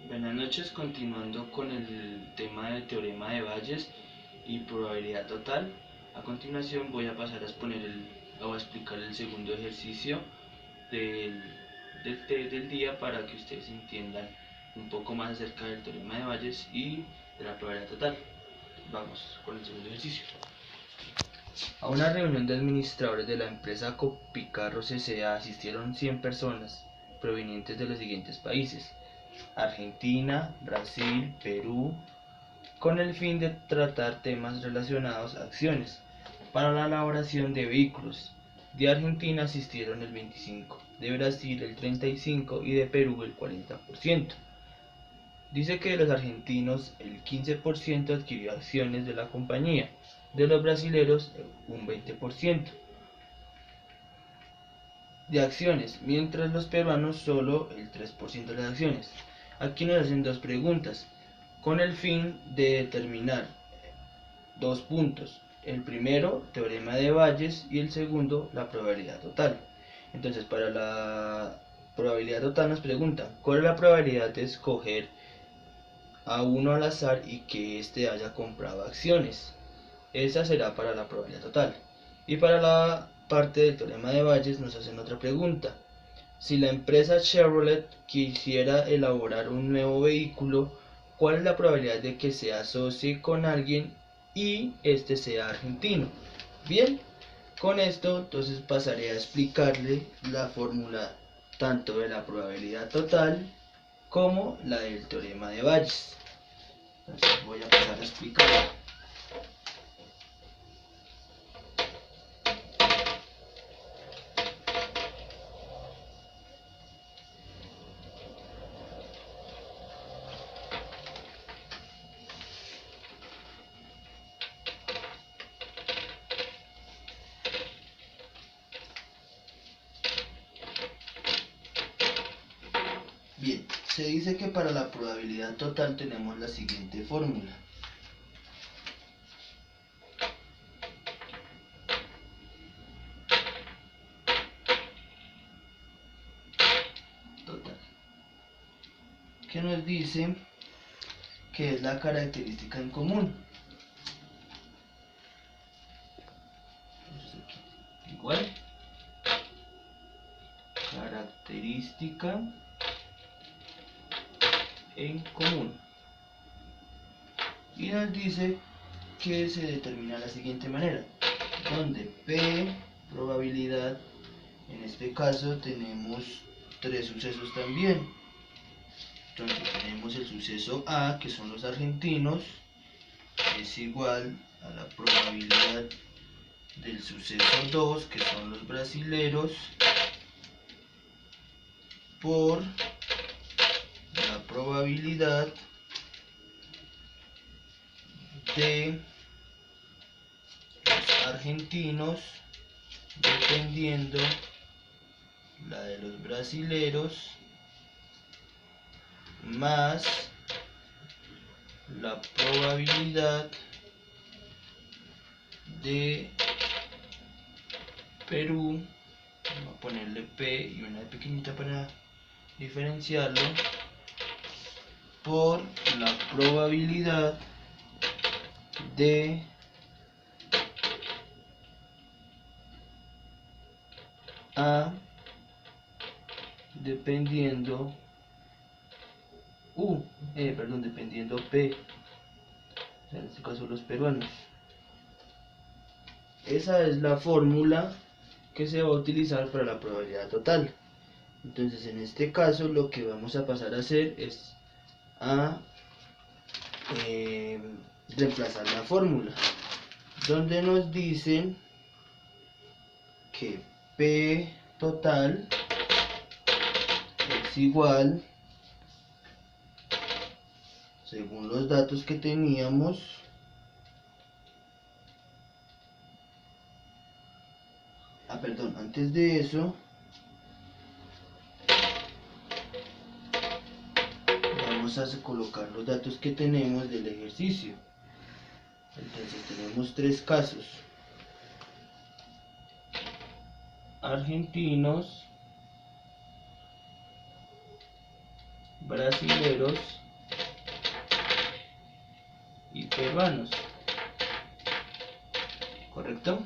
Buenas noches, continuando con el tema del teorema de Bayes y probabilidad total. A continuación voy a pasar a a explicar el segundo ejercicio del, del día para que ustedes entiendan un poco más acerca del teorema de Bayes y de la probabilidad total. Vamos con el segundo ejercicio. A una reunión de administradores de la empresa Copicarros S.A. asistieron 100 personas provenientes de los siguientes países: Argentina, Brasil, Perú, con el fin de tratar temas relacionados a acciones para la elaboración de vehículos. De Argentina asistieron el 25%, de Brasil el 35% y de Perú el 40%. Dice que de los argentinos el 15% adquirió acciones de la compañía, de los brasileros un 20% de acciones, mientras los peruanos solo el 3% de las acciones. Aquí nos hacen dos preguntas con el fin de determinar dos puntos. El primero, teorema de Bayes, y el segundo, la probabilidad total. Entonces, para la probabilidad total nos preguntan ¿cuál es la probabilidad de escoger a uno al azar y que éste haya comprado acciones? Esa será para la probabilidad total. Y para la parte del teorema de Bayes nos hacen otra pregunta. Si la empresa Chevrolet quisiera elaborar un nuevo vehículo, ¿cuál es la probabilidad de que se asocie con alguien y este sea argentino? Bien, con esto entonces pasaré a explicarle la fórmula tanto de la probabilidad total como la del teorema de Bayes. Entonces voy a pasar a explicarla. Bien, se dice que para la probabilidad total tenemos la siguiente fórmula. Total. Que nos dice que es la característica en común. Entonces aquí, igual. Característica en común. Y nos dice que se determina de la siguiente manera, donde P, probabilidad, en este caso tenemos tres sucesos también. Entonces tenemos el suceso A, que son los argentinos, es igual a la probabilidad del suceso 2, que son los brasileros, por la probabilidad de los argentinos dependiendo la de los brasileros más la probabilidad de Perú. Vamos a ponerle P y una pequeñita para diferenciarlo, por la probabilidad de A dependiendo dependiendo P, en este caso los peruanos. Esa es la fórmula que se va a utilizar para la probabilidad total. Entonces en este caso lo que vamos a pasar a hacer es a reemplazar la fórmula, donde nos dicen que P total es igual, según los datos que teníamos, antes de eso vamos a colocar los datos que tenemos del ejercicio. Entonces tenemos tres casos: argentinos, brasileros y peruanos. ¿Correcto?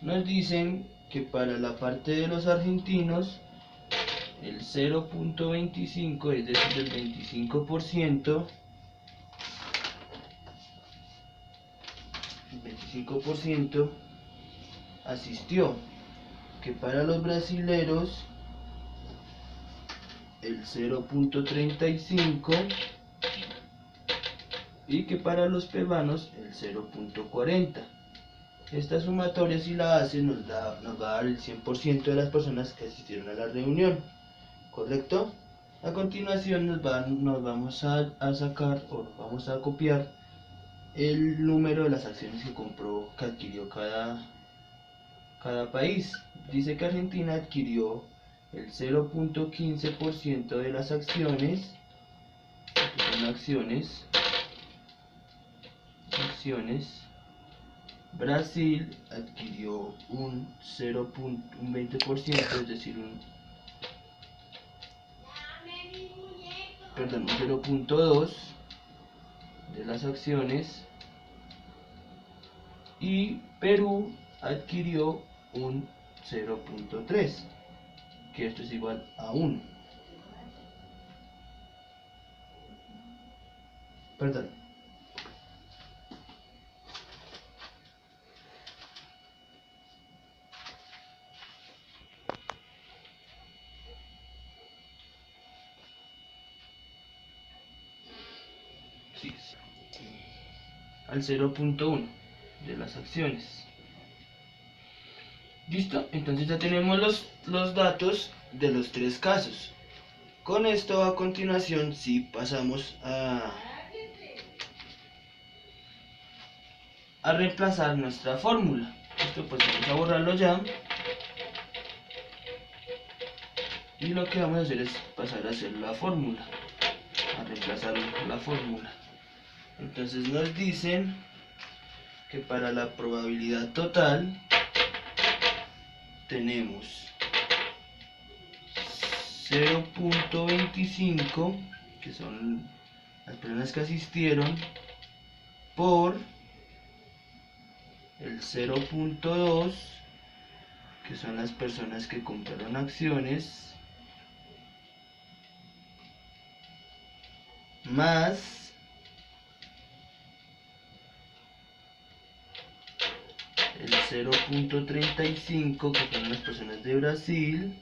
Nos dicen que para la parte de los argentinos el 0.25, es decir, el 25%, asistió, que para los brasileros el 0.35 y que para los peruanos el 0.40. Esta sumatoria, si la hace, nos va a dar el 100% de las personas que asistieron a la reunión. ¿Correcto? A continuación nos vamos a sacar, o nos vamos a copiar el número de las acciones que adquirió cada país. Dice que Argentina adquirió el 0.15% de las acciones, que son acciones. Brasil adquirió un 20%, es decir, un 0.2 de las acciones, y Perú adquirió un 0.3, que esto es igual a 1. Perdón. Sí, al 0.1 de las acciones. ¿Listo? Entonces ya tenemos los datos de los tres casos. Con esto, a continuación, si pasamos a reemplazar nuestra fórmula. Esto pues vamos a borrarlo ya. Y lo que vamos a hacer es pasar a hacer la fórmula, a reemplazar la fórmula. Entonces nos dicen que para la probabilidad total tenemos 0.25, que son las personas que asistieron, por el 0.2, que son las personas que compraron acciones, más el 0.35, que son las personas de Brasil,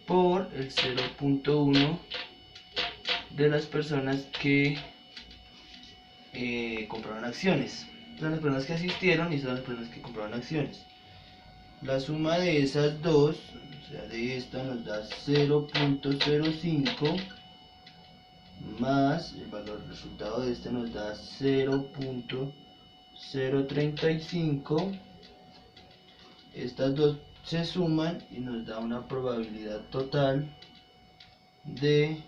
por el 0.1 de las personas que compraron acciones. Son las personas que asistieron y son las personas que compraron acciones. La suma de esas dos, o sea, de esta, nos da 0.05, más el valor resultado de este nos da 0.035. Estas dos se suman y nos da una probabilidad total de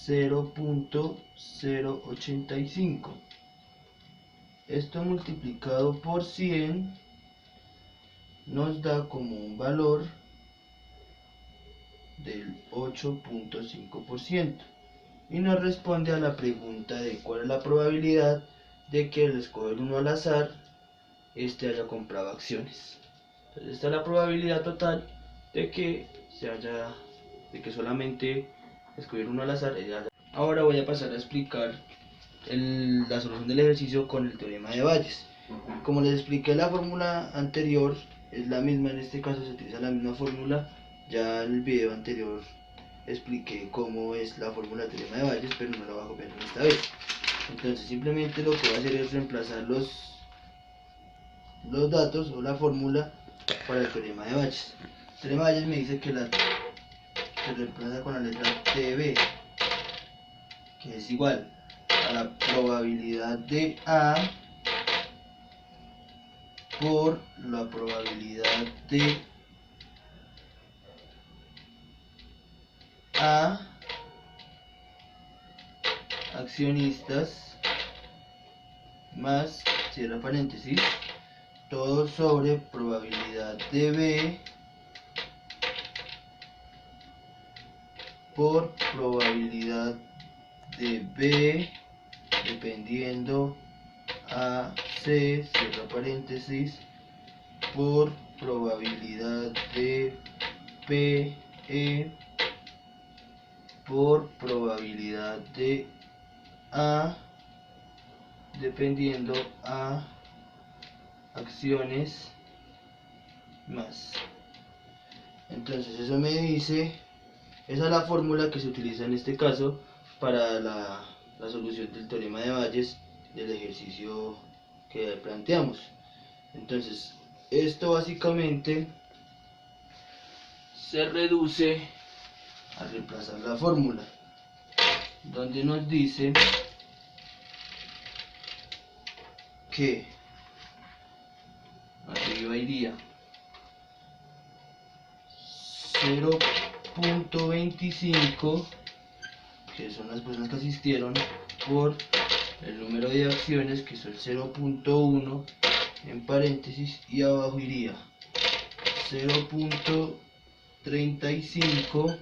0.085. Esto multiplicado por 100 nos da como un valor del 8.5%, y nos responde a la pregunta de cuál es la probabilidad de que al escoger uno al azar haya comprado acciones. Entonces esta es la probabilidad total de que solamente escoger uno al azar Ahora voy a pasar a explicar la solución del ejercicio con el teorema de Bayes. Como les expliqué, la fórmula anterior es la misma, en este caso se utiliza la misma fórmula. Ya en el video anterior expliqué cómo es la fórmula del teorema de Bayes, pero no la voy a copiar esta vez. Entonces simplemente lo que voy a hacer es reemplazar los datos o la fórmula para el teorema de Bayes. El teorema de Bayes me dice que se reemplaza con la letra TB, que es igual a la probabilidad de A por la probabilidad de A accionistas, más, cierra paréntesis, todo sobre probabilidad de B por probabilidad de B dependiendo A, C, cierra paréntesis, por probabilidad de P, E, por probabilidad de A, dependiendo A, acciones más. Entonces eso me dice, esa es la fórmula que se utiliza en este caso para la solución del teorema de Bayes del ejercicio que planteamos. Entonces esto básicamente se reduce a reemplazar la fórmula, donde nos dice que arriba iría 0.25, que son las personas que asistieron, por el número de acciones, que son 0.1 en paréntesis, y abajo iría 0.35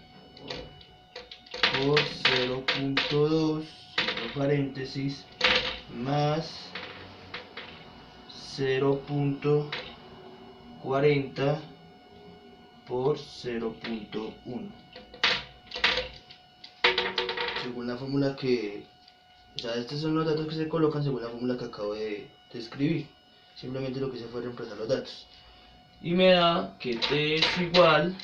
por 0.2 cierro paréntesis más 0.40 por 0.1 según la fórmula que, o sea, estos son los datos que se colocan según la fórmula que acabo de escribir. Simplemente lo que hice fue reemplazar los datos y me da que t es igual,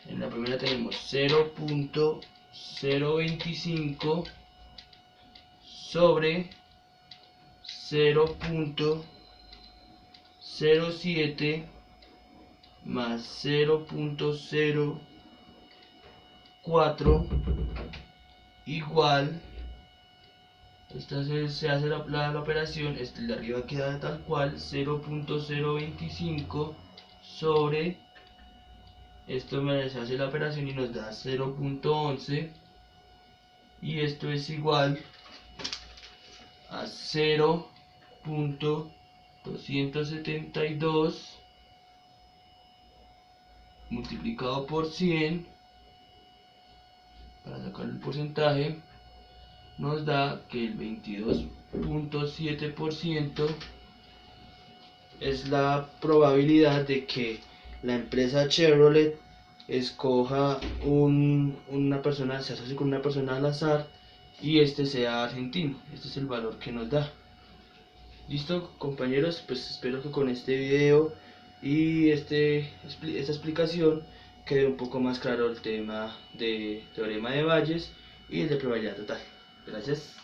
en la primera tenemos 0.025 sobre 0.07 más 0.04 igual, esta se hace la operación, este de arriba queda tal cual, 0.025 sobre, esto se hace la operación y nos da 0.11, y esto es igual a 0.272 multiplicado por 100 para sacar el porcentaje, nos da que el 22.7% es la probabilidad de que la empresa Chevrolet escoja una persona, se asocie con una persona al azar y este sea argentino. Este es el valor que nos da. Listo, compañeros, pues espero que con este video y esta explicación quede un poco más claro el tema de teorema de Bayes y el de probabilidad total. Gracias.